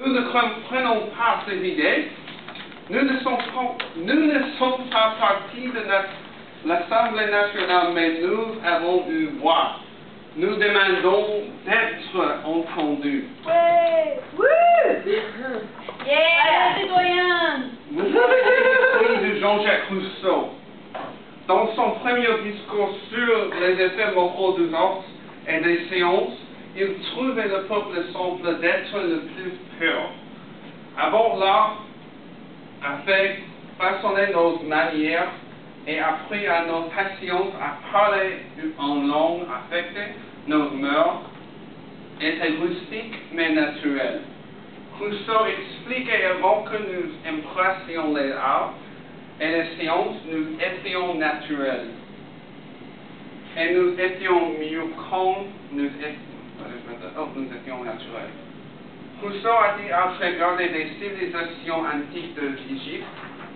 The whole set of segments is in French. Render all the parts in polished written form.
nous ne comprenons pas ces idées. Nous ne sommes pas partie de l'Assemblée nationale, mais nous avons une voix. Nous demandons d'être entendus. Ouais! Wouh! Yeah! Citoyen! Vous avez l'esprit de Jean-Jacques Rousseau. Dans son premier discours sur les effets moraux des arts et des sciences, il trouvait le peuple semble d'être le plus pur. Avant l'art a fait façonner nos manières et appris à nos passions à parler en langue affectée. Nos mœurs étaient rustiques mais naturelles. Rousseau expliquait avant que nous embrassions les arts et les sciences, nous étions naturels. Et nous étions mieux quand nous étions naturels. Rousseau a dit à regarder des civilisations antiques de l'Égypte,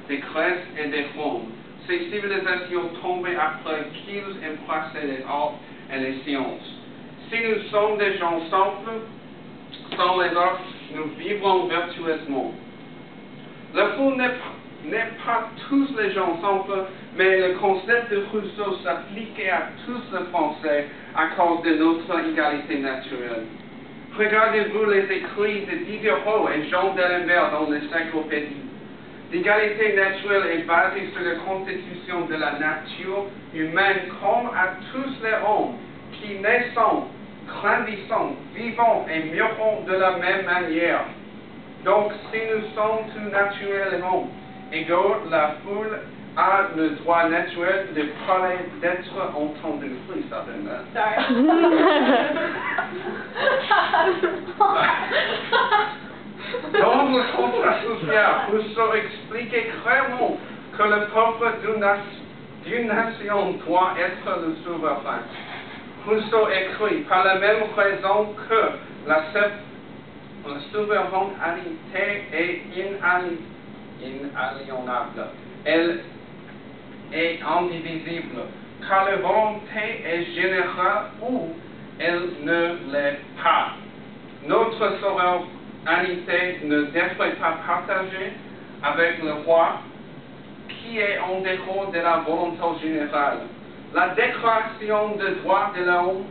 des Grèce et des Roms. Ces civilisations tombaient après qu'ils embrassaient les arts et les sciences. Si nous sommes des gens simples, sans les arts, nous vivrons vertueusement. Le fond n'est pas tous les gens simples, mais le concept de Rousseau s'appliquait à tous les Français à cause de notre égalité naturelle. Regardez-vous les écrits de Diderot et Jean d'Alembert dans l'encyclopédie. L'égalité naturelle est basée sur la constitution de la nature humaine comme à tous les hommes qui naissent, grandissent, vivons et mourront de la même manière. Donc, si nous sommes tous naturellement égaux, la foule a le droit naturel de parler, d'être entendu. Please stop doing that. Sorry. Dans le contrat social, Rousseau expliquait clairement que le peuple d'une nation doit être le souverain. Rousseau écrit, par la même raison que la souveraineté est inaliénable, elle est indivisible, car la volonté est générale ou elle ne l'est pas. Notre souveraineté ne devrait pas partager avec le roi qui est en dehors de la volonté générale. La déclaration des droits de l'homme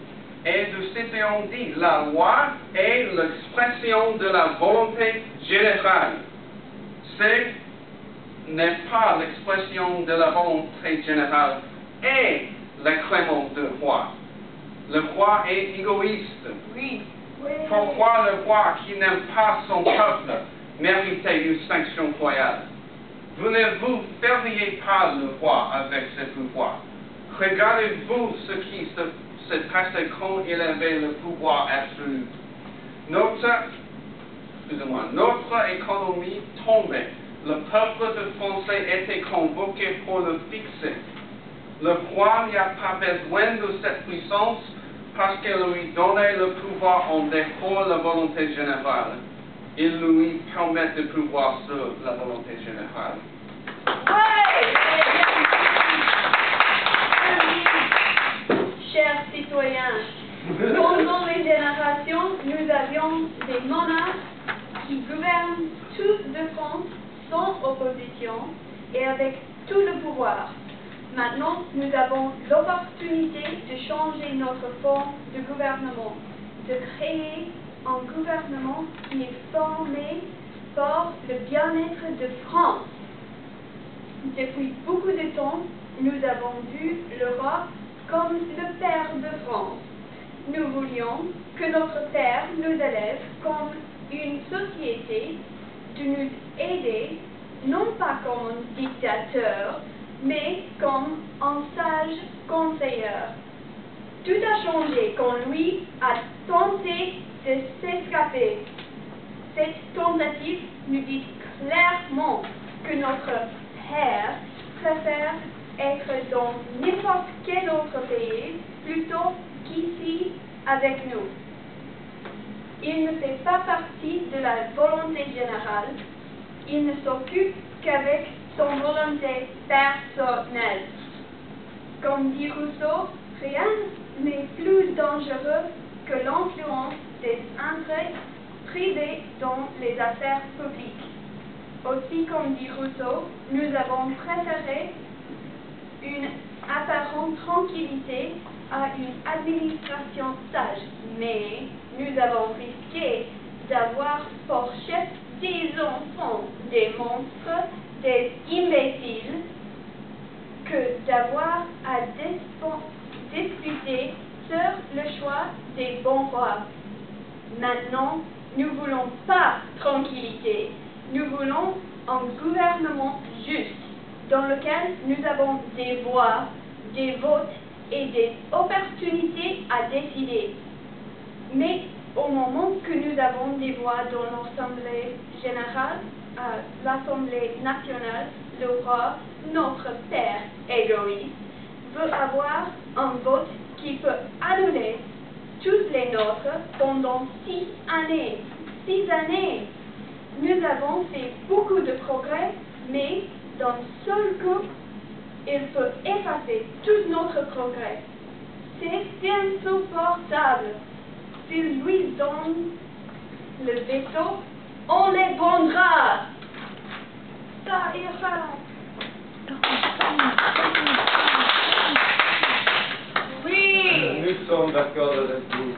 est de citer on dit, la loi est l'expression de la volonté générale. Ce n'est pas l'expression de la volonté générale et l'agrément du roi. Le roi est égoïste. Oui. Pourquoi le roi qui n'aime pas son peuple méritait une sanction royale? Vous ne vous feriez pas le roi avec ses pouvoirs. Regardez-vous ce qui s'est passé quand il avait le pouvoir absolu. Notre économie tombait. Le peuple de Français était convoqué pour le fixer. Le roi n'a pas besoin de cette puissance parce qu'elle lui donnait le pouvoir en dehors de la volonté générale. Il lui permet de pouvoir sur la volonté générale. Chers citoyens, pendant les générations, nous avions des monarques qui gouvernent toute de France sans opposition et avec tout le pouvoir. Maintenant, nous avons l'opportunité de changer notre forme de gouvernement, de créer un gouvernement qui est formé pour le bien-être de France. Depuis beaucoup de temps, nous avons vu l'Europe comme le père de France. Nous voulions que notre père nous élève comme une société, de nous aider, non pas comme un dictateur, mais comme un sage conseiller. Tout a changé quand lui a tenté de s'escaper. Cette tentative nous dit clairement que notre père préfère être dans n'importe quel autre pays plutôt qu'ici avec nous. Il ne fait pas partie de la volonté générale. Il ne s'occupe qu'avec son volonté personnelle. Comme dit Rousseau, rien n'est plus dangereux que l'influence des intérêts privée dans les affaires publiques. Aussi, comme dit Rousseau, nous avons préféré une apparente tranquillité à une administration sage, mais nous avons risqué d'avoir pour chef des enfants, des monstres, des imbéciles, que d'avoir à discuter sur le choix des bons rois. Maintenant, nous ne voulons pas tranquillité, nous voulons un gouvernement juste, dans lequel nous avons des voix, des votes et des opportunités à décider. Mais au moment que nous avons des voix dans l'Assemblée générale, l'Assemblée nationale, le roi, notre père égoïste, veut avoir un vote qui peut annuler toutes les nôtres pendant 6 années. 6 années! Nous avons fait beaucoup de progrès, mais d'un seul coup, il peut effacer tout notre progrès. C'est insupportable. S'il lui donne le veto, on les vendra. Ça ira. Oui. Nous sommes d'accord avec vous.